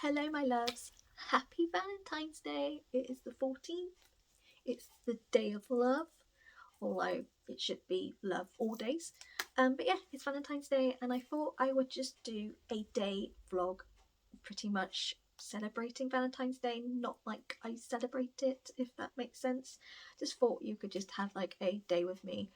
Hello, my loves. Happy Valentine's Day. It is the 14th. It's the day of love, although it should be love all days. But yeah, it's Valentine's Day, and I thought I would just do a day vlog, pretty much celebrating Valentine's Day, not like I celebrate it, if that makes sense. Just thought you could just have like a day with me.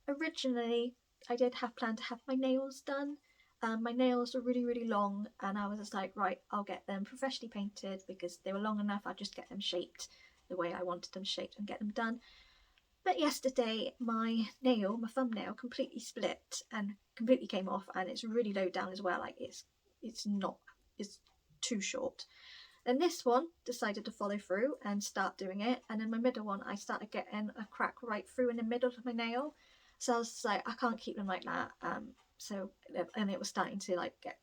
Originally, I did have planned to have my nails done. My nails were really long, and I was just like, right, I'll get them professionally painted because they were long enough. I'll just get them shaped the way I wanted them shaped and get them done. But yesterday, my thumbnail, completely split and completely came off, and it's really low down as well. Like it's not, it's too short. Then this one decided to follow through and start doing it, and then my middle one, I started getting a crack right through in the middle of my nail. So I was just like, I can't keep them like that. And it was starting to like get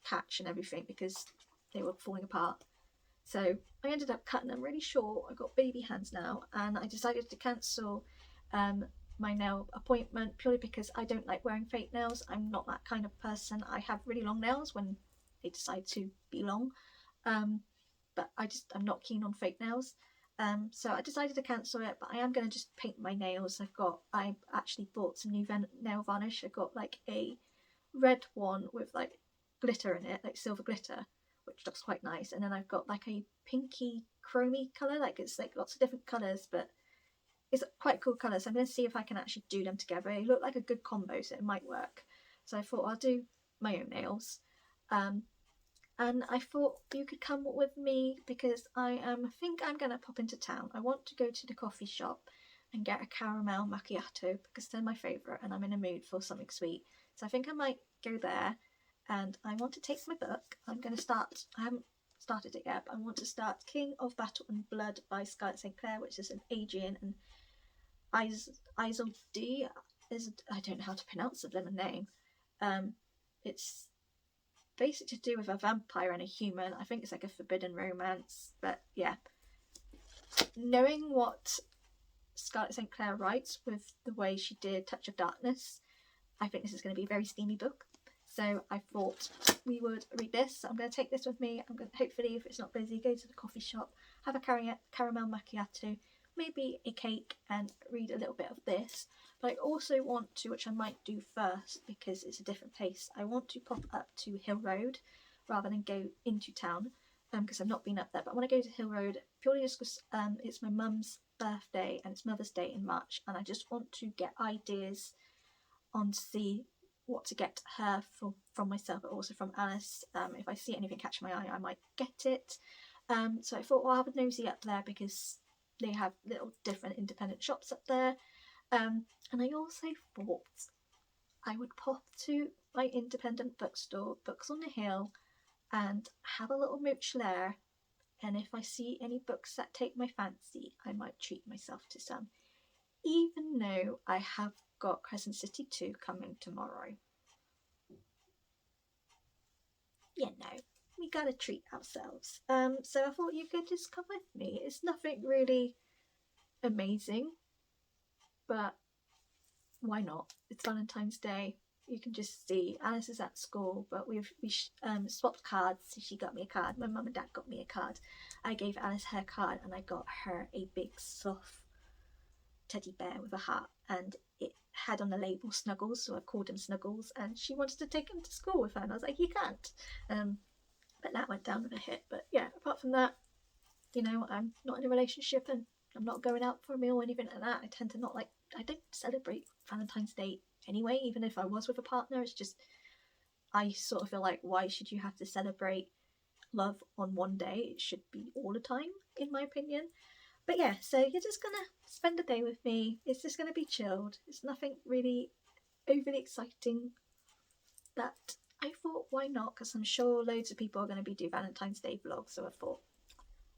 patch and everything because they were falling apart. So I ended up cutting them really short. I got baby hands now, and I decided to cancel my nail appointment purely because I don't like wearing fake nails. I'm not that kind of person. I have really long nails when they decide to be long, but I'm not keen on fake nails. So I decided to cancel it, but I am going to just paint my nails. I actually bought some new nail varnish. I got like a red one with like glitter in it, like silver glitter, which looks quite nice. And then I've got like a pinky chromy colour, like it's like lots of different colours, but it's quite a cool colour. So I'm going to see if I can actually do them together. They look like a good combo, so it might work. So I thought I'll do my own nails. And I thought you could come with me because I think I'm going to pop into town. I want to go to the coffee shop and get a caramel macchiato because they're my favourite and I'm in a mood for something sweet. So I think I might go there, and I want to take my book. I'm going to start, I haven't started it yet, but I want to start King of Battle and Blood by Scarlett St. Clair, which is an Adrian and Isel D. I don't know how to pronounce the blooming name. It's basically to do with a vampire and a human. I think it's like a forbidden romance, but yeah. Knowing what Scarlett St. Clair writes with the way she did Touch of Darkness, I think this is going to be a very steamy book. So I thought we would read this. So I'm going to take this with me. I'm going to, hopefully, if it's not busy, go to the coffee shop, have a caramel macchiato, maybe a cake, and read a little bit of this. But I also want to, which I might do first because it's a different place, I want to pop up to Hill Road rather than go into town because I've not been up there. But I want to go to Hill Road purely just because it's my mum's birthday and it's Mother's Day in March, and I just want to get ideas on to see what to get her from myself, but also from Alice. If I see anything catch my eye, I might get it. So I thought, well, I'll have a nosy up there because they have little different independent shops up there. And I also thought I would pop to my independent bookstore, Books on the Hill, and have a little mooch there. And if I see any books that take my fancy, I might treat myself to some. Even though I have got Crescent City 2 coming tomorrow. You know, we gotta treat ourselves. So I thought you could just come with me. It's nothing really amazing, but why not? It's Valentine's Day. You can just see Alice is at school, but we swapped cards. She got me a card. My mum and dad got me a card. I gave Alice her card, and I got her a big sloth teddy bear with a heart, and it had on the label Snuggles, so I called him Snuggles, and she wanted to take him to school with her, and I was like, you can't. But that went down with a hit. But yeah, apart from that, you know, I'm not in a relationship and I'm not going out for a meal or anything like that. I don't celebrate Valentine's Day anyway, even if I was with a partner. It's just, I sort of feel like, why should you have to celebrate love on one day? It should be all the time, in my opinion. But yeah, so you're just gonna spend a day with me. It's just gonna be chilled. It's nothing really overly exciting, but I thought, why not? Because I'm sure loads of people are going to be doing Valentine's Day vlogs, so I thought,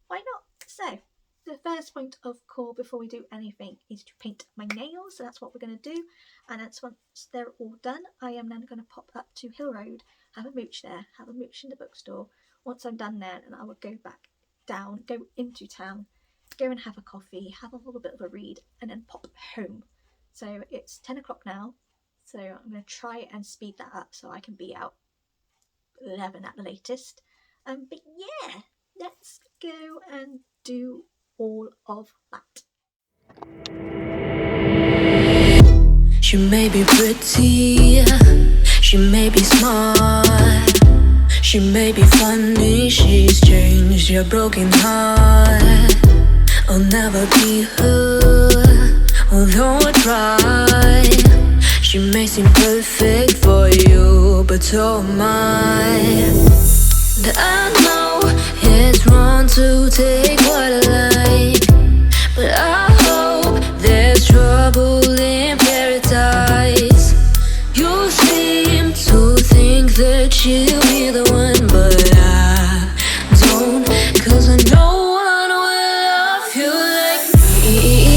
why not? So the first point of call before we do anything is to paint my nails. So that's what we're going to do, and that's once they're all done, I am then going to pop up to Hill Road, have a mooch there, have a mooch in the bookstore. Once I'm done there, and I will go back down, go into town, go and have a coffee, have a little bit of a read, and then pop home. So it's 10 o'clock now, so I'm going to try and speed that up so I can be out 11 at the latest. But yeah, let's go and do all of that. She may be pretty, she may be smart, she may be funny, she's changed your broken heart. I'll never be her, although I try. She may seem perfect for you, but so am I. I know it's wrong to take what I like, but I hope there's trouble in paradise. You seem to think that she'll be the one, but I don't, 'cause I know one will love you like me.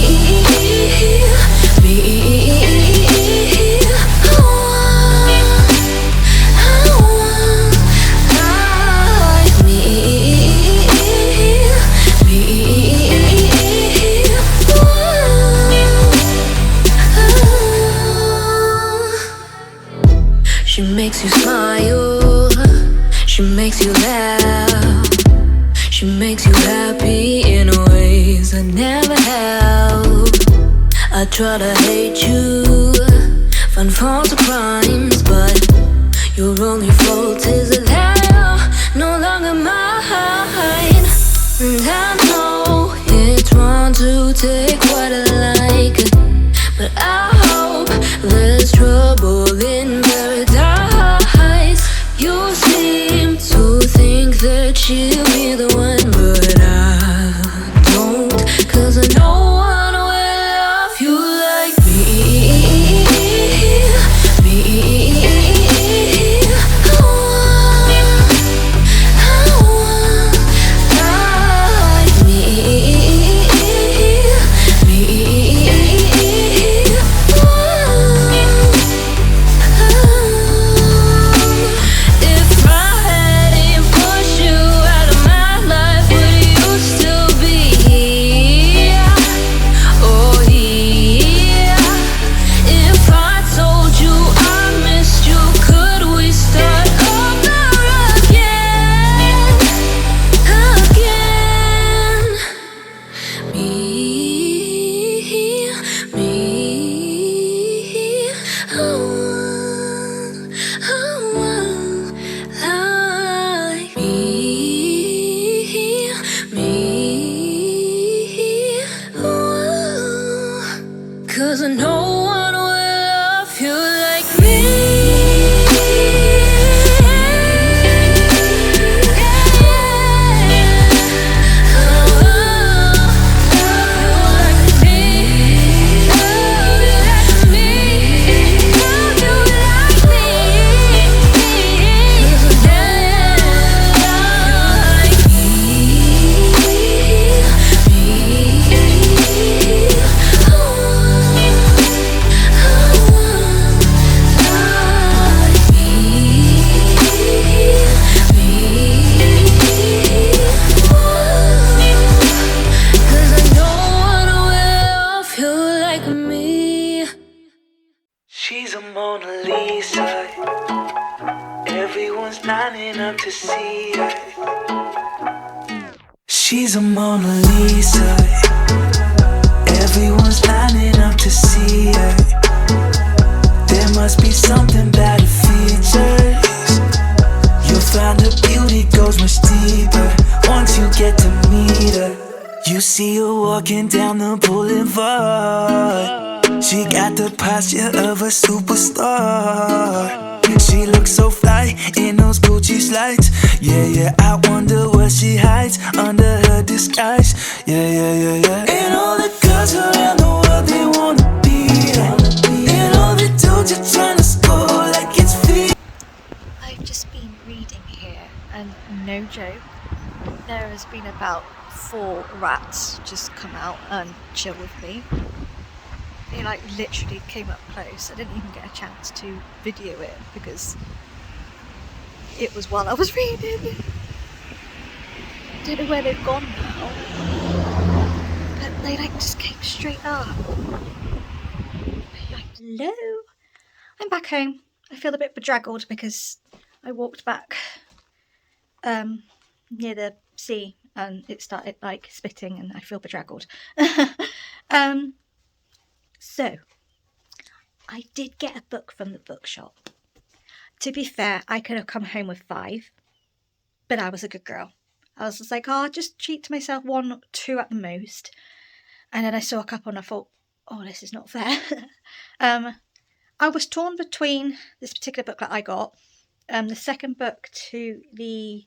She makes you smile, she makes you laugh, she makes you happy in ways I never have. I try to hate you, find faults or crimes, but your only fault is that you're no longer mine. And I know it's wrong to take what I like, but I hope there's trouble in paradise. You seem to think that she'll be the one, but I don't, 'cause I know one will love you like me. She's a Mona Lisa. Everyone's lining up to see her. She's a Mona Lisa. Everyone's lining up to see her. There must be something about her features. You'll find her beauty goes much deeper once you get to meet her. You see her walking down the boulevard. She got the posture of a superstar. She looks so fly in those Gucci slides. Yeah, yeah, I wonder what she hides under her disguise. Yeah, yeah, yeah, yeah. And all the girls around the world, they wanna be her. And all the dudes are trying to score like it's free. I've just been reading here, and no joke, there has been about 4 rats just come out and chill with me. They like literally came up close. I didn't even get a chance to video it because it was while I was reading. Don't know where they've gone now, but they like just came straight up. Like, hello, I'm back home. I feel a bit bedraggled because I walked back near the sea, and it started like spitting, and I feel bedraggled. So I did get a book from the bookshop. To be fair, I could have come home with 5, but I was a good girl. I was just like, oh, I'll just treat to myself 1 or 2 at the most. And then I saw a couple and I thought, oh, this is not fair. I was torn between this particular book that I got, the second book to the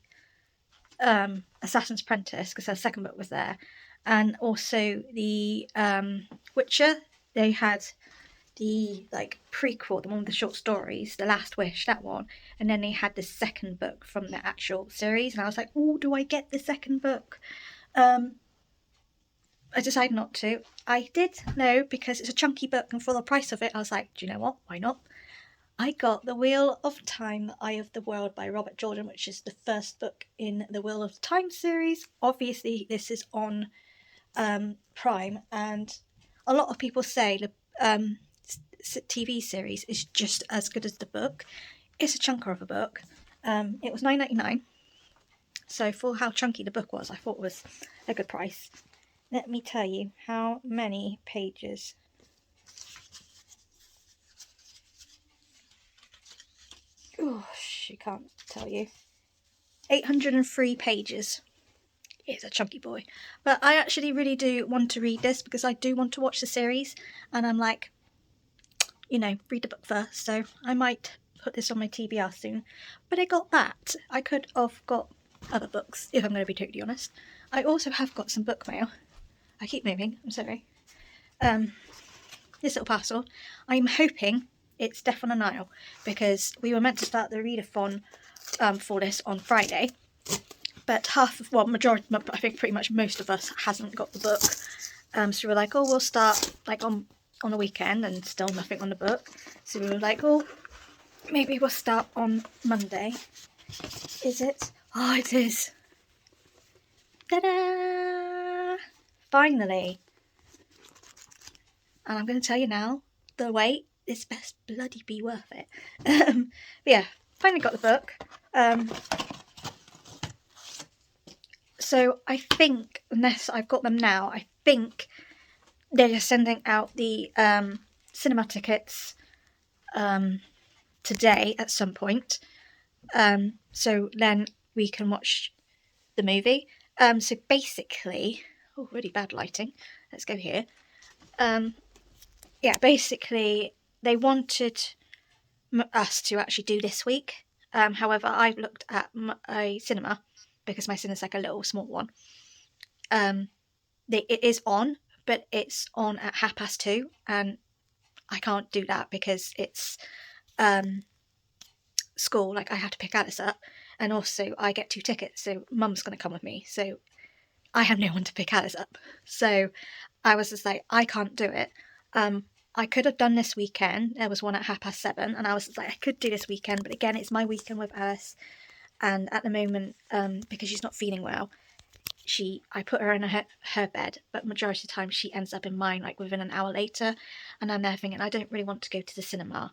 Assassin's Apprentice, because the second book was there, and also the Witcher. They had the like prequel, the one with the short stories, The Last Wish, that one, and then they had the second book from the actual series, and I was like, oh, do I get the second book? I decided not to. I did know, because it's a chunky book, and for the price of it, I was like, do you know what? Why not? I got The Wheel of Time, The Eye of the World by Robert Jordan, which is the first book in the Wheel of Time series. Obviously, this is on Prime, and a lot of people say the TV series is just as good as the book. It's a chunker of a book. It was $9.99, so for how chunky the book was, I thought it was a good price. Let me tell you how many pages. Oh, she can't tell you. 803 pages. It's a chunky boy. But I actually really do want to read this, because I do want to watch the series, and I'm like, you know, read the book first, so I might put this on my TBR soon. But I got that. I could have got other books, if I'm going to be totally honest. I also have got some book mail. I keep moving, I'm sorry. This little parcel. I'm hoping it's Death on the Nile, because we were meant to start the readathon for this on Friday, but majority, I think pretty much most of us hasn't got the book. So we were like, oh, we'll start like on the weekend, and still nothing on the book. So we were like, oh, maybe we'll start on Monday. Is it? Oh, it is. Ta-da! Finally. And I'm going to tell you now, the wait is best bloody be worth it. But yeah, finally got the book. So I think, unless I've got them now, I think they're just sending out the cinema tickets today at some point. So then we can watch the movie. So basically, oh, really bad lighting. Let's go here. Yeah, basically, they wanted us to actually do this week. However, I've looked at a cinema, because my cinema's like a little small one. It is on, but it's on at 2:30, and I can't do that because it's school. Like, I have to pick Alice up, and also I get 2 tickets, so Mum's going to come with me. So I have no one to pick Alice up. So I was just like, I can't do it. I could have done this weekend. There was one at 7:30, and I was just like, I could do this weekend, but again, it's my weekend with Alice, and at the moment, because she's not feeling well, I put her in her bed, but majority of the time she ends up in mine like within an hour later, and I'm there thinking I don't really want to go to the cinema,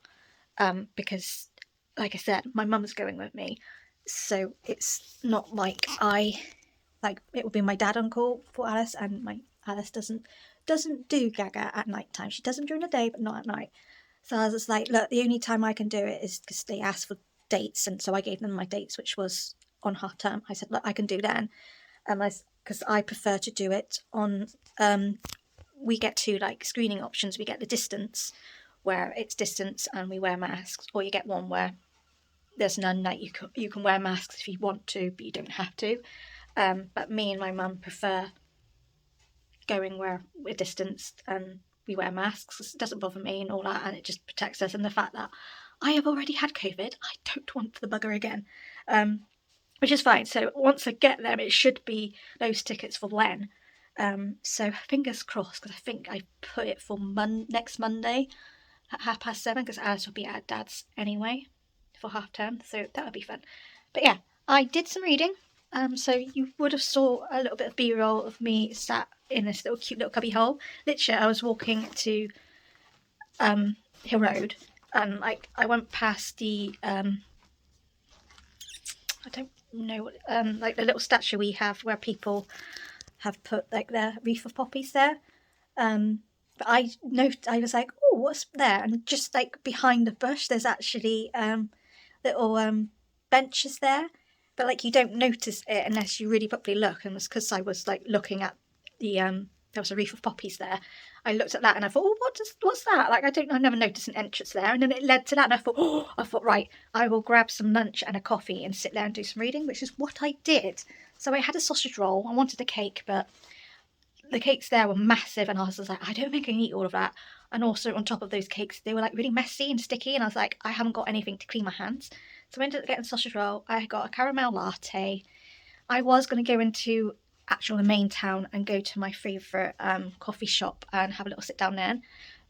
because, like I said, my mum's going with me, so it's not like it would be my dad on call for Alice, and my Alice doesn't do Gaga at night time. She does them during the day, but not at night. So I was just like, look, the only time I can do it is because they asked for dates, and so I gave them my dates, which was on half term. I said, look, I can do then, because I prefer to do it on. We get 2 like screening options. We get the distance, where it's distance and we wear masks, or you get one where there's none, that you can wear masks if you want to, but you don't have to. But me and my mum prefer going where we're distanced and we wear masks. It doesn't bother me and all that, and it just protects us. And the fact that I have already had COVID, I don't want the bugger again, which is fine. So once I get them, it should be those tickets for when. So fingers crossed, because I think I put it for next Monday at 7:30, because Alice will be at Dad's anyway for half term, so that would be fun. But yeah, I did some reading. So you would have saw a little bit of B-roll of me sat in this little cute little cubby hole. Literally, I was walking to Hill Road, and like I went past the like the little statue we have where people have put like their wreath of poppies there. But I was like, oh, what's there? And just like behind the bush, there's actually little benches there. But like you don't notice it unless you really properly look. And it's because I was like looking at the there was a wreath of poppies there. I looked at that and I thought, oh, what's that? Like I never noticed an entrance there. And then it led to that, and I thought, right, I will grab some lunch and a coffee and sit there and do some reading, which is what I did. So I had a sausage roll. I wanted a cake, but the cakes there were massive, and I was like, I don't think I can eat all of that. And also on top of those cakes, they were like really messy and sticky, and I was like, I haven't got anything to clean my hands. So I ended up getting a sausage roll. I got a caramel latte. I was going to go into the main town and go to my favourite coffee shop and have a little sit down there.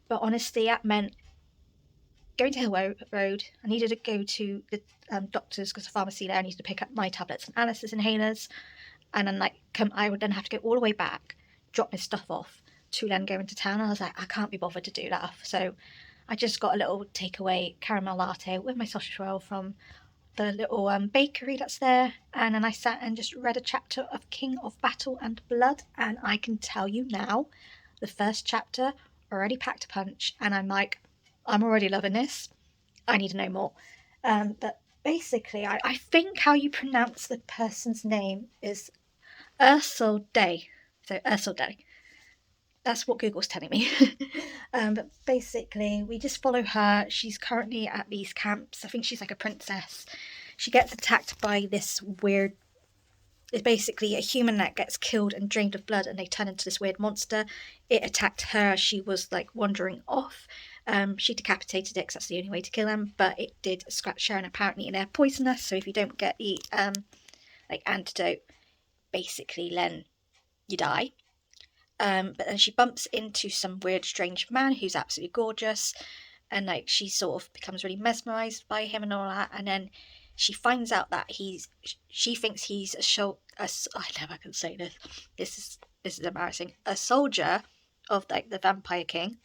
But honestly, that meant going to Hill Road. I needed to go to the doctor's because the pharmacy there. I needed to pick up my tablets and Alice's inhalers. And then I would then have to go all the way back, drop my stuff off to then go into town. I was like, I can't be bothered to do that. So I just got a little takeaway caramel latte with my sausage roll from the little bakery that's there, and then I sat and just read a chapter of King of Battle and Blood, and I can tell you now, the first chapter already packed a punch, and I'm like, I'm already loving this. I need to know more. But basically, I think how you pronounce the person's name is Ursula. So Ursula. That's what Google's telling me. But basically, we just follow her. She's currently at these camps. I think she's like a princess. She gets attacked by this weird... It's basically a human that gets killed and drained of blood, and they turn into this weird monster. It attacked her. She was like wandering off. She decapitated it because that's the only way to kill them. But it did scratch her, and apparently they're poisonous. So if you don't get the antidote, basically then you die. But then she bumps into some weird, strange man who's absolutely gorgeous, and she sort of becomes really mesmerised by him and all that. And then she finds out that she thinks he's I never can say this. This is embarrassing. A soldier of the Vampire King.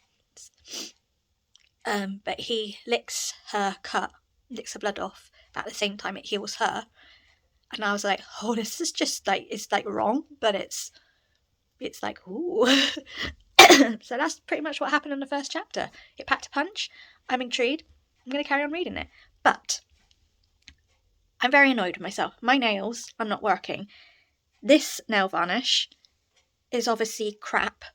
But he licks her cut, licks her blood off. But at the same time, it heals her. And I was like, oh, this is just it's wrong, but it's like, ooh. So that's pretty much what happened in the first chapter. It packed a punch. I'm intrigued. I'm going to carry on reading it. But I'm very annoyed with myself. My nails are not working. This nail varnish is obviously crap.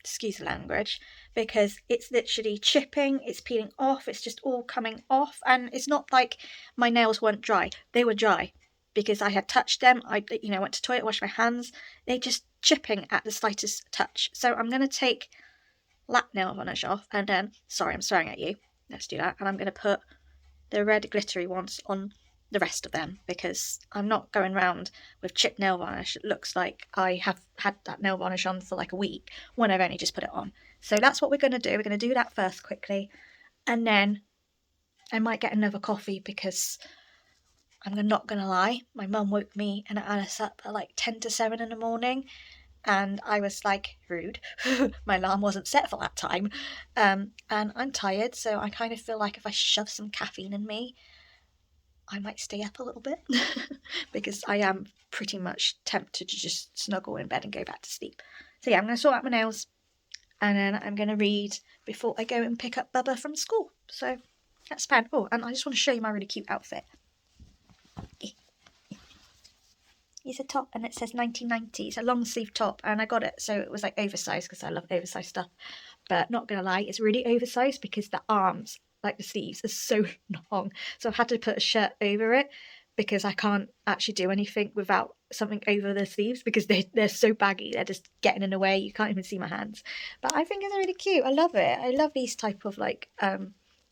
Excuse the language. Because it's literally chipping. It's peeling off. It's just all coming off. And it's not like my nails weren't dry. They were dry. Because I had touched them. I went to the toilet, washed my hands. They just chipping at the slightest touch. So I'm going to take that nail varnish off, and then, sorry, I'm swearing at you. Let's do that. And I'm going to put the red glittery ones on the rest of them, because I'm not going around with chipped nail varnish. It looks like I have had that nail varnish on for a week when I've only just put it on. So that's what we're going to do. We're going to do that first quickly, and then I might get another coffee, because I'm not going to lie, my mum woke me and Alice up at 10 to 7 in the morning, and I was rude. My alarm wasn't set for that time, and I'm tired, so I kind of feel like if I shove some caffeine in me, I might stay up a little bit, because I am pretty much tempted to just snuggle in bed and go back to sleep. So yeah, I'm going to sort out my nails, and then I'm going to read before I go and pick up Bubba from school. So that's fun. Oh, and I just want to show you my really cute outfit. It's a top, and it says 1990. It's a long sleeve top, and I got it so it was oversized, because I love oversized stuff. But not gonna lie, it's really oversized because the arms, the sleeves, are so long. So I've had to put a shirt over it, because I can't actually do anything without something over the sleeves, because they're so baggy. They're just getting in the way. You can't even see my hands. But I think it's really cute. I love it. I love these type of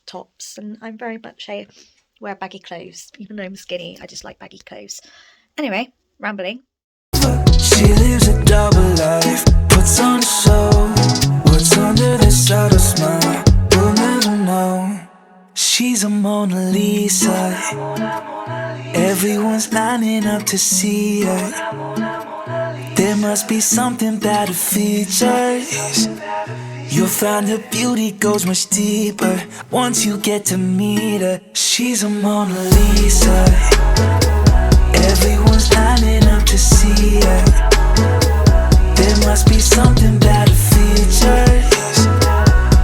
tops, and I'm very much wear baggy clothes. Even though I'm skinny, I just like baggy clothes. Anyway, rambling. She lives a double life, puts on a show. What's under this subtle smile, we'll never know. She's a Mona Lisa. Everyone's lining up to see her. There must be something about her features. You'll find her beauty goes much deeper once you get to meet her. She's a Mona Lisa. Everyone's lining up to see her. There must be something about her features.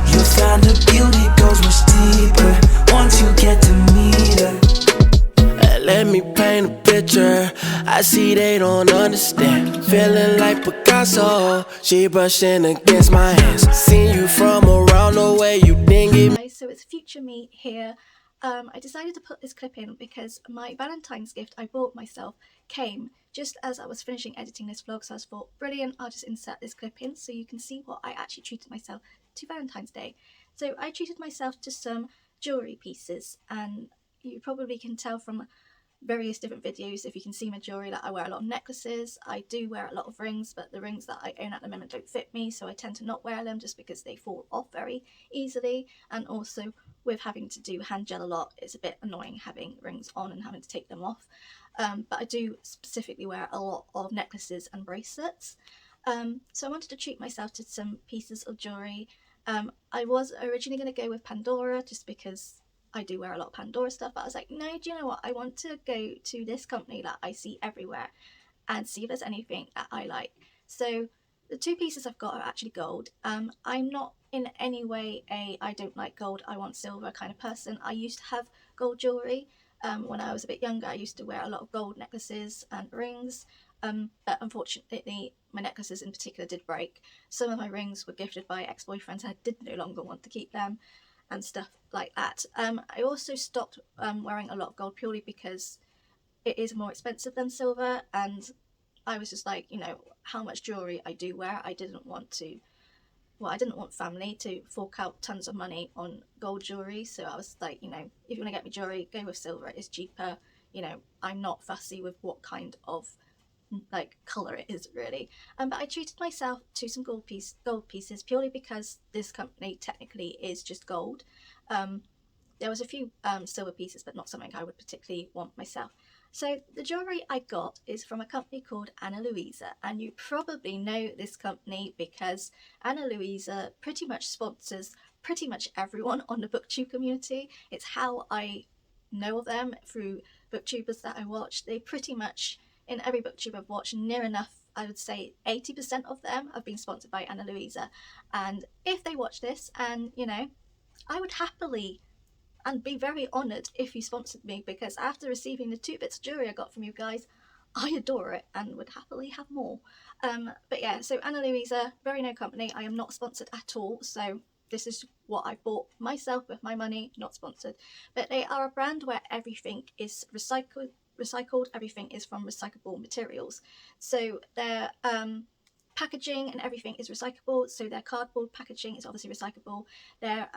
You'll find her beauty goes much deeper once you get to meet her. Let me paint a picture. I see they don't understand. Feeling like Picasso. She brushing against my hands. Seen you from around the way, you didn't get me. So it's future me here. I decided to put this clip in because my Valentine's gift I bought myself came just as I was finishing editing this vlog, so I thought, brilliant, I'll just insert this clip in so you can see what I actually treated myself to Valentine's Day. So I treated myself to some jewellery pieces, and you probably can tell from various different videos, if you can see my jewellery, that I wear a lot of necklaces. I do wear a lot of rings, but the rings that I own at the moment don't fit me, so I tend to not wear them just because they fall off very easily. And also with having to do hand gel a lot, it's a bit annoying having rings on and having to take them off. But I do specifically wear a lot of necklaces and bracelets. So I wanted to treat myself to some pieces of jewellery. I was originally going to go with Pandora just because I do wear a lot of Pandora stuff, but I was like, no, do you know what? I want to go to this company that I see everywhere and see if there's anything that I like. So the two pieces I've got are actually gold. I'm not in any way I don't like gold, I want silver kind of person. I used to have gold jewellery. When I was a bit younger, I used to wear a lot of gold necklaces and rings. But unfortunately, my necklaces in particular did break. Some of my rings were gifted by ex-boyfriends. I did no longer want to keep them and stuff like that. I also stopped wearing a lot of gold purely because it is more expensive than silver, and I was just like, you know, how much jewellery I do wear, I didn't want family to fork out tons of money on gold jewellery. So I was like, you know, if you want to get me jewellery, go with silver, it's cheaper. You know, I'm not fussy with what kind of like colour it is really. But I treated myself to some gold pieces purely because this company technically is just gold. There was a few silver pieces, but not something I would particularly want myself. So the jewellery I got is from a company called Ana Luisa, and you probably know this company because Ana Luisa pretty much sponsors pretty much everyone on the booktube community. It's how I know of them, through booktubers that I watch. They pretty much, in every booktube I've watched, near enough, I would say 80% of them have been sponsored by Ana Luisa. And if they watch this, and you know, I would happily and be very honoured if you sponsored me, because after receiving the 2 bits of jewellery I got from you guys, I adore it and would happily have more. But yeah, so Ana Luisa, very known company. I am not sponsored at all, so this is what I bought myself with my money, not sponsored. But they are a brand where everything is recycled, everything is from recyclable materials. So their packaging and everything is recyclable, so their cardboard packaging is obviously recyclable. Their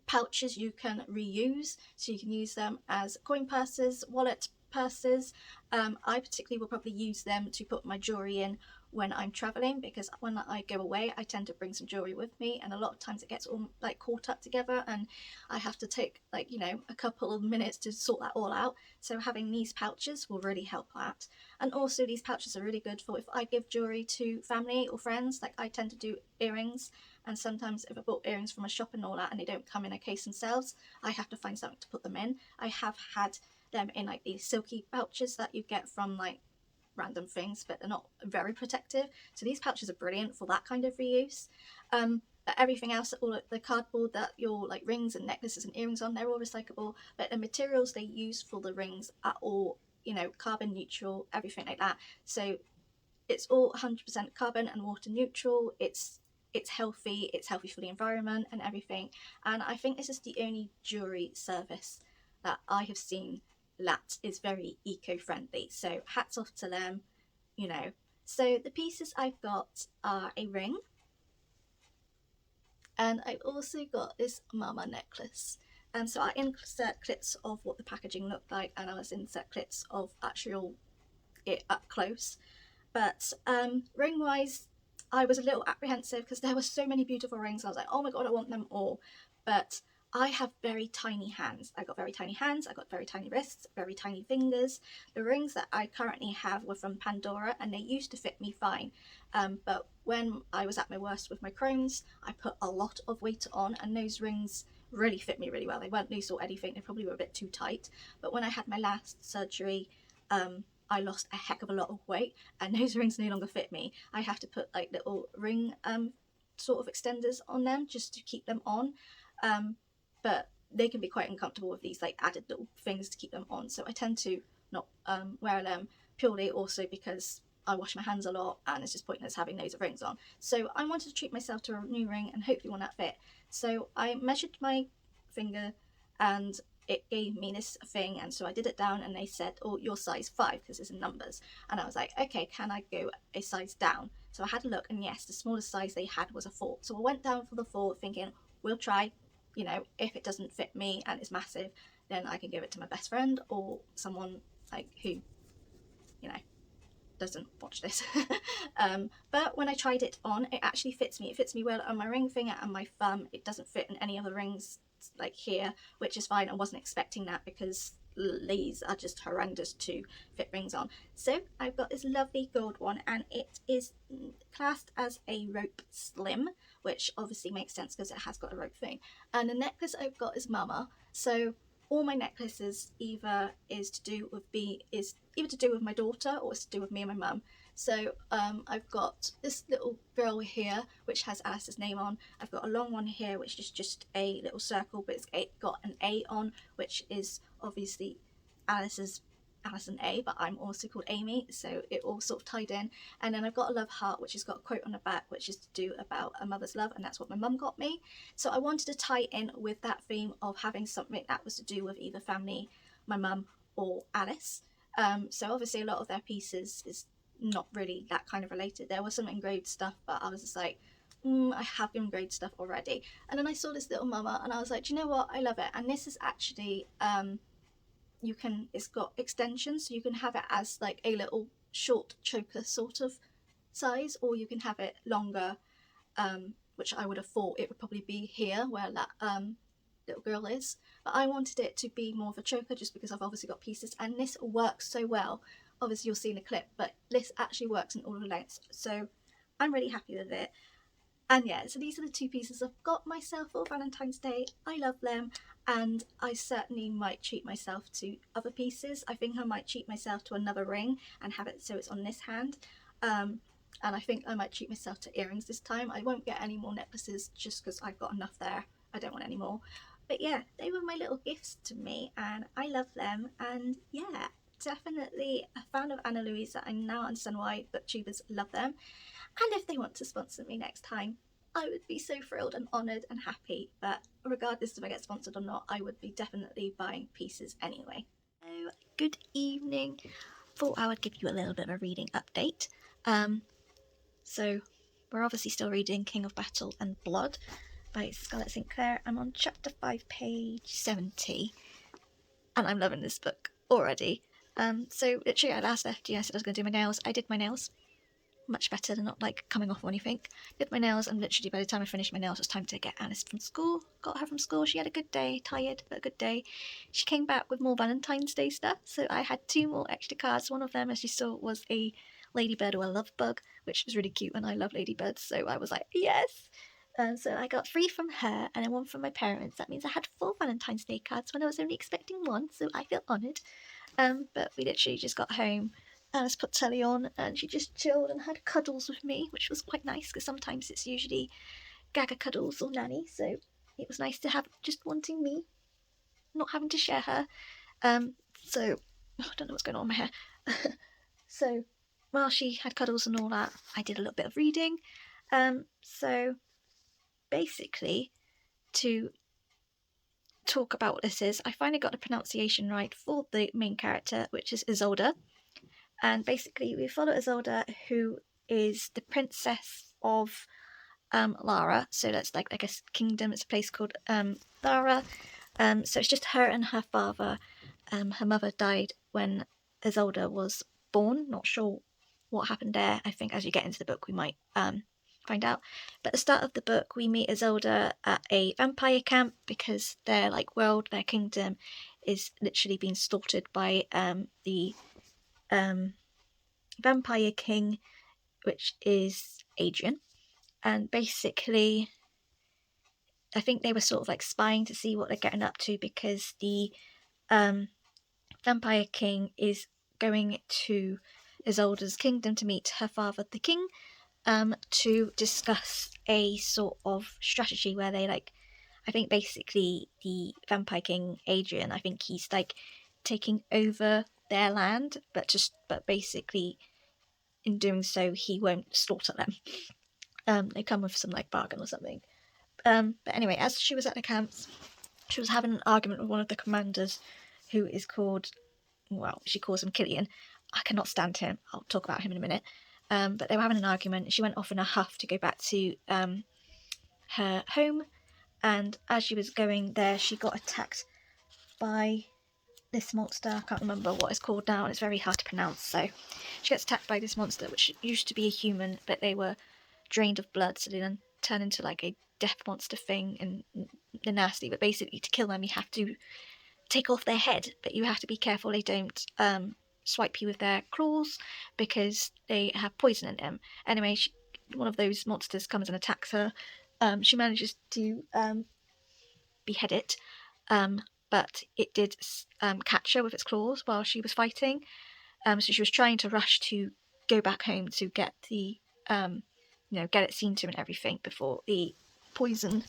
pouches you can reuse, so you can use them as coin purses, wallet purses. I particularly will probably use them to put my jewellery in when I'm travelling, because when I go away I tend to bring some jewellery with me, and a lot of times it gets all like caught up together and I have to take, like, you know, a couple of minutes to sort that all out. So having these pouches will really help that. And also these pouches are really good for if I give jewellery to family or friends. Like I tend to do earrings, and sometimes if I bought earrings from a shop and all that and they don't come in a case themselves, I have to find something to put them in. I have had them in like these silky pouches that you get from like random things, but they're not very protective. So these pouches are brilliant for that kind of reuse. But everything else, all the cardboard that your like rings and necklaces and earrings on, they're all recyclable, but the materials they use for the rings are all, you know, carbon neutral, everything like that. So it's all 100% carbon and water neutral. It's healthy for the environment and everything. And I think this is the only jewellery service that I have seen that is very eco-friendly. So hats off to them, you know. So the pieces I've got are a ring, and I've also got this mama necklace. And so I insert clips of what the packaging looked like, and I was insert clips of actual it up close. But ring wise, I was a little apprehensive because there were so many beautiful rings. I was like, oh my god, I want them all. But I have very tiny hands. I got very tiny hands, I got very tiny wrists, very tiny fingers. The rings that I currently have were from Pandora and they used to fit me fine. But when I was at my worst with my Crohn's, I put a lot of weight on, and those rings really fit me really well. They weren't loose or anything, they probably were a bit too tight. But when I had my last surgery, I lost a heck of a lot of weight, and those rings no longer fit me. I have to put like little ring sort of extenders on them just to keep them on, but they can be quite uncomfortable with these like added little things to keep them on, so I tend to not wear them, purely also because I wash my hands a lot and it's just pointless having loads of rings on. So I wanted to treat myself to a new ring and hopefully one that fit. So I measured my finger and it gave me this thing, and so I did it down and they said, oh, you're size 5 because it's in numbers, and I was like, okay, can I go a size down? So I had a look, and yes, the smallest size they had was a 4, so I went down for the 4 thinking, we'll try, you know, if it doesn't fit me and it's massive, then I can give it to my best friend or someone like who, you know, doesn't watch this. But when I tried it on, it actually fits me. It fits me well on my ring finger and my thumb. It doesn't fit in any other rings like here, which is fine. I wasn't expecting that because these are just horrendous to fit rings on. So I've got this lovely gold one, and it is classed as a rope slim, which obviously makes sense because it has got a rope thing. And the necklace I've got is Mama. So all my necklaces either to do with my daughter or it's to do with me and my mum. So I've got this little girl here which has Alice's name on. I've got a long one here which is just a little circle, but it's got an A on, which is obviously Alison A, but I'm also called Amy, so it all sort of tied in. And then I've got a love heart which has got a quote on the back which is to do about a mother's love, and that's what my mum got me. So I wanted to tie in with that theme of having something that was to do with either family, my mum or Alice. So obviously a lot of their pieces is not really that kind of related. There was some engraved stuff, but I was just like, I have engraved stuff already. And then I saw this little Mama and I was like, do you know what, I love it. And this is actually it's got extensions, so you can have it as like a little short choker sort of size, or you can have it longer, which I would have thought it would probably be here where that little girl is, but I wanted it to be more of a choker just because I've obviously got pieces, and this works so well. Obviously you'll see in a clip, but this actually works in all the lengths, so I'm really happy with it. And yeah, so these are the 2 pieces I've got myself for Valentine's Day. I love them, and I certainly might treat myself to other pieces. I think I might treat myself to another ring and have it so it's on this hand. And I think I might treat myself to earrings this time. I won't get any more necklaces just because I've got enough there. I don't want any more. But yeah, they were my little gifts to me and I love them. And yeah, definitely a fan of Anna Louise. I now understand why booktubers love them. And if they want to sponsor me next time, I would be so thrilled and honoured and happy. But regardless if I get sponsored or not, I would be definitely buying pieces anyway. So, good evening. Thought I would give you a little bit of a reading update. So we're obviously still reading King of Battle and Blood by Scarlett St. Clair. I'm on chapter 5, page 70, and I'm loving this book already. So literally I last left you, I said I was going to do my nails. I did my nails. Much better than not like coming off or anything. Did my nails, and literally by the time I finished my nails it was time to get Alice from school. Got her from school. She had a good day, tired but a good day. She came back with more Valentine's Day stuff, so I had 2 more extra cards. One of them, as you saw, was a ladybird or a love bug, which was really cute and I love ladybirds, so I was like, yes. So I got 3 from her and then 1 from my parents. That means I had 4 Valentine's Day cards when I was only expecting 1, so I feel honoured. But we literally just got home. Alice put telly on and she just chilled and had cuddles with me, which was quite nice because sometimes it's usually Gaga cuddles or Nanny, so it was nice to have just wanting me, not having to share her. So I don't know what's going on with my hair. So while she had cuddles and all that, I did a little bit of reading. So basically, to talk about what this is, I finally got the pronunciation right for the main character, which is Isolde. And basically we follow Isolde, who is the princess of Lara. So that's like a kingdom. It's a place called Lara. So it's just her and her father. Her mother died when Isolde was born. Not sure what happened there. I think as you get into the book we might find out. But at the start of the book we meet Isolde at a vampire camp because their world, their kingdom is literally being slaughtered by the vampire king, which is Adrian. And basically I think they were sort of spying to see what they're getting up to, because the vampire king is going to Isolde's kingdom to meet her father, the king, to discuss a sort of strategy where they I think basically the vampire king Adrian, I think he's taking over their land, but basically in doing so he won't slaughter them. They come with some bargain or something. But anyway, as she was at the camps, she was having an argument with one of the commanders, who is called, well, she calls him Killian. I cannot stand him. I'll talk about him in a minute. But they were having an argument. She went off in a huff to go back to her home, and as she was going there, she got attacked by this monster. I can't remember what it's called now, and it's very hard to pronounce. So she gets attacked by this monster, which used to be a human, but they were drained of blood, so they then turn into a death monster thing, and they're nasty. But basically, to kill them, you have to take off their head, but you have to be careful they don't swipe you with their claws, because they have poison in them. Anyway, one of those monsters comes and attacks her. She manages to behead it, but it did catch her with its claws while she was fighting. So she was trying to rush to go back home to get the get it seen to and everything before the poison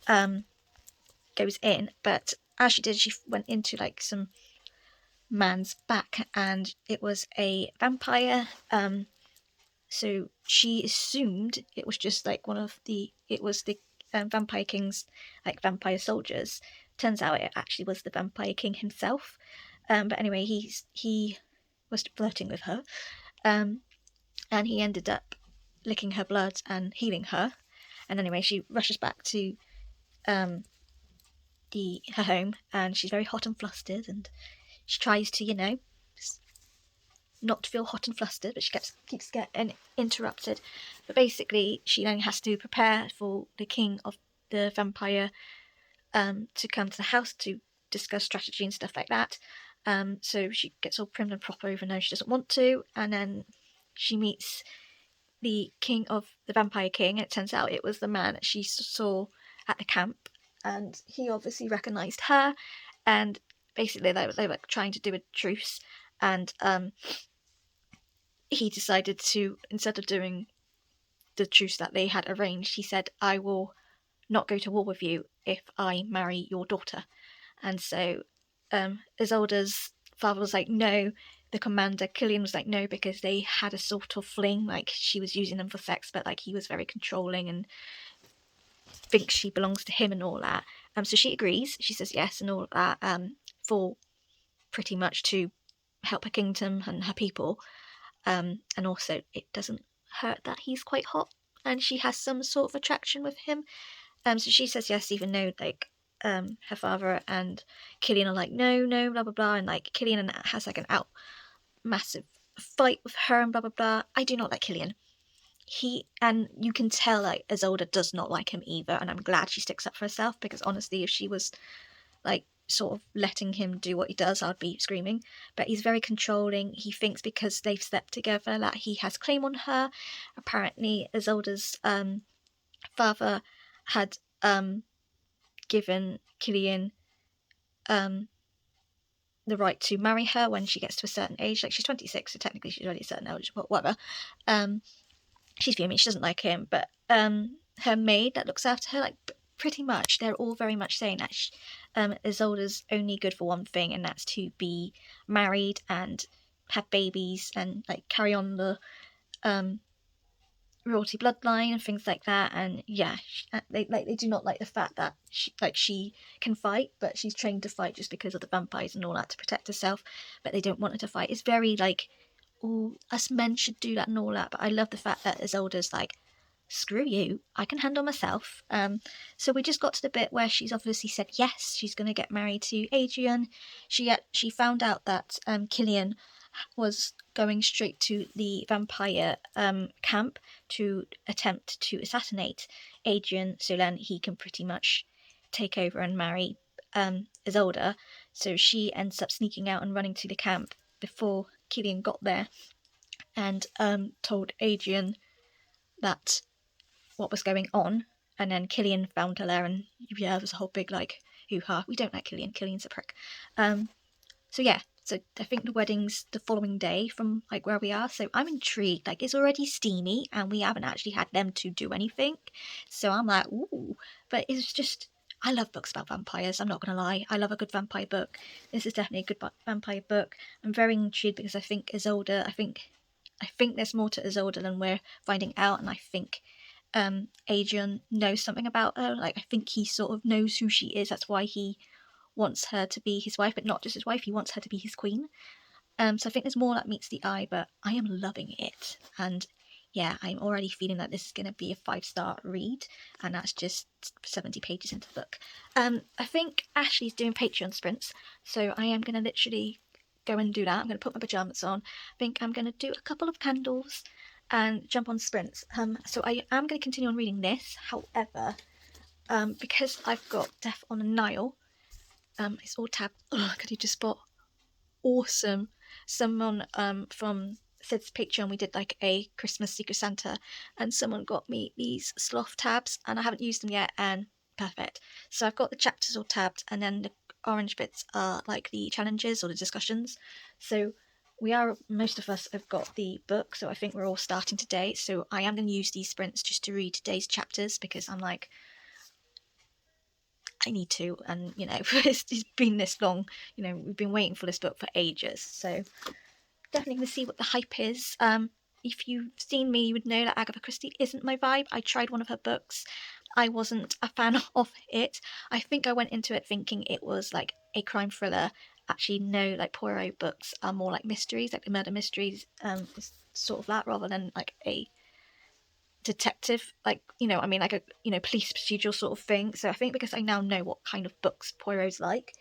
goes in. But as she did, she went into some man's back, and it was a vampire. So she assumed it was just the vampire king's vampire soldiers. Turns out it actually was the vampire king himself. But anyway, he was flirting with her, and he ended up licking her blood and healing her. And anyway, she rushes back to her home, and she's very hot and flustered, and she tries to not feel hot and flustered, but she keeps getting interrupted. But basically, she then has to prepare for the king of the vampire to come to the house to discuss strategy and stuff like that. So she gets all prim and proper, even though she doesn't want to, and then she meets the king of the vampire king, and it turns out it was the man that she saw at the camp, and he obviously recognised her, and basically they were trying to do a truce, and he decided to, instead of doing the truce that they had arranged, he said, "I will not go to war with you if I marry your daughter." And so Isolde's father was like, no. The commander Killian was like, no, because they had a sort of fling, she was using them for sex, but he was very controlling and thinks she belongs to him and all that. So she agrees. She says yes and all that, for pretty much to help her kingdom and her people. And also it doesn't hurt that he's quite hot, and she has some sort of attraction with him. So she says yes, even though her father and Killian are like, no, blah blah blah, and Killian has an massive fight with her and blah blah blah. I do not like Killian. And you can tell Isolde does not like him either, and I'm glad she sticks up for herself, because honestly, if she was sort of letting him do what he does, I'd be screaming. But he's very controlling. He thinks because they've slept together that he has claim on her. Apparently Isolde's father had given Killian the right to marry her when she gets to a certain age. She's 26, so technically she's already a certain age, but whatever. She's fuming, she doesn't like him, but her maid that looks after her, pretty much they're all very much saying that Isolde's only good for one thing, and that's to be married and have babies and carry on the royalty bloodline and things like that. And yeah, they do not like the fact that she can fight, but she's trained to fight just because of the vampires and all that, to protect herself, but they don't want her to fight. It's very oh, us men should do that and all that. But I love the fact that Isolde's screw you, I can handle myself. So we just got to the bit where she's obviously said yes, she's going to get married to Adrian. She found out that Killian was going straight to the vampire camp to attempt to assassinate Adrian, so then he can pretty much take over and marry Isolde. So she ends up sneaking out and running to the camp before Killian got there, and told Adrian that what was going on. And then Killian found her there, and yeah, there was a whole big hoo-ha. We don't like Killian. Killian's a prick. So yeah, So I think the wedding's the following day from like where we are. So I'm intrigued. Like, it's already steamy and we haven't actually had them to do anything. So I'm like, ooh. But it's just, I love books about vampires. I'm not going to lie. I love a good vampire book. This is definitely a good vampire book. I'm very intrigued because I think Isolde, I think there's more to Isolde than we're finding out. And I think Adrian knows something about her. Like, I think he sort of knows who she is. That's why he wants her to be his wife, but not just his wife. He wants her to be his queen. So I think there's more that meets the eye, but I am loving it. And yeah, I'm already feeling that this is going to be a 5-star read, and that's just 70 pages into the book. I think Ashley's doing Patreon sprints, so I am going to literally go and do that. I'm going to put my pyjamas on. I think I'm going to do a couple of candles and jump on sprints. So I am going to continue on reading this. However, because I've got Death on the Nile, it's all tabbed. Oh, could you just spot? Awesome. Someone from Sid's Patreon, we did like a Christmas Secret Santa, and someone got me these sloth tabs, and I haven't used them yet, and perfect. So I've got the chapters all tabbed, and then the orange bits are like the challenges or the discussions. So most of us have got the book, so I think we're all starting today. So I am going to use these sprints just to read today's chapters, because I'm like, I need to, and you know, it's been this long, you know, we've been waiting for this book for ages, so definitely going to see what the hype is. If you've seen me, you would know that Agatha Christie isn't my vibe. I tried one of her books, I wasn't a fan of it. I think I went into it thinking it was like a crime thriller. Actually, no, like Poirot books are more like mysteries, like the murder mysteries, is sort of that, rather than like a detective, like, you know, I mean, like a, you know, police procedural sort of thing. So I think because I now know what kind of books Poirot's like,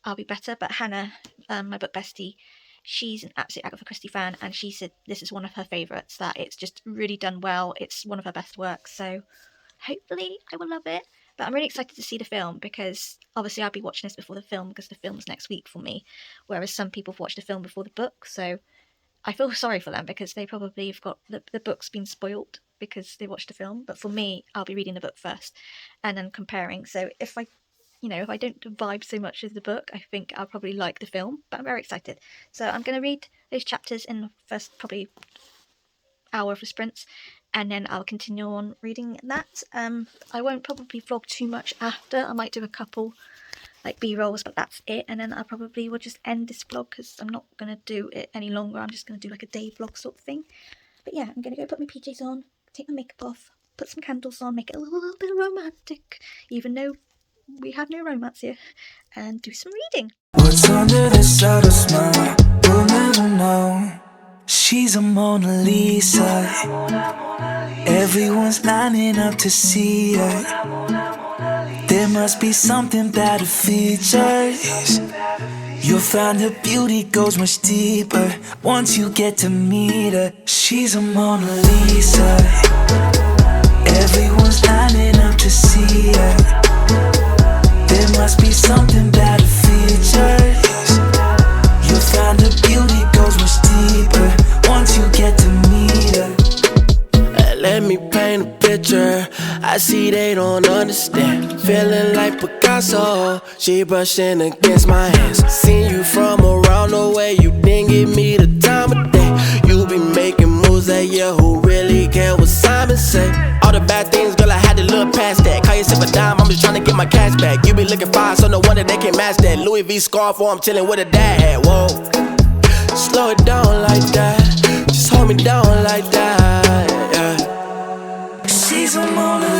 I'll be better. But Hannah, my book bestie, she's an absolute Agatha Christie fan, and she said this is one of her favourites, that it's just really done well, it's one of her best works, so hopefully I will love it. But I'm really excited to see the film, because obviously I'll be watching this before the film, because the film's next week for me, whereas some people have watched the film before the book, so I feel sorry for them, because they probably have got the book's been spoiled because they watched the film. But for me, I'll be reading the book first and then comparing. So if I don't vibe so much with the book, I think I'll probably like the film. But I'm very excited. So I'm going to read those chapters in the first probably hour of the sprints, and then I'll continue on reading that. I won't probably vlog too much after. I might do a couple like B-rolls, but that's it. And then I probably will just end this vlog, because I'm not going to do it any longer. I'm just going to do like a day vlog sort of thing. But yeah, I'm going to go put my PJs on, take my makeup off, put some candles on, make it a little bit romantic, even though we have no romance here, and do some reading. What's under the subtle smile? We'll never know. She's a Mona Lisa. Everyone's lining up to see her. There must be something about her features. You'll find her beauty goes much deeper once you get to meet her. She's a Mona Lisa. Everyone's lining up to see her. There must be something about her features. You'll find her beauty goes much deeper once you get to meet her. Let me paint a picture. I see they don't understand. Feeling like Picasso. She brushing against my hands. Seen you from around the way. You didn't give me the time of day. You be making moves that year. Who really care what Simon say? All the bad things, girl, I had to look past that. Call yourself a dime, I'm just trying to get my cash back. You be looking fine, so no wonder they can't match that. Louis V scarf, or I'm chilling with a dad. Whoa, slow it down like that. Just hold me down like that. Yeah. She's a Mona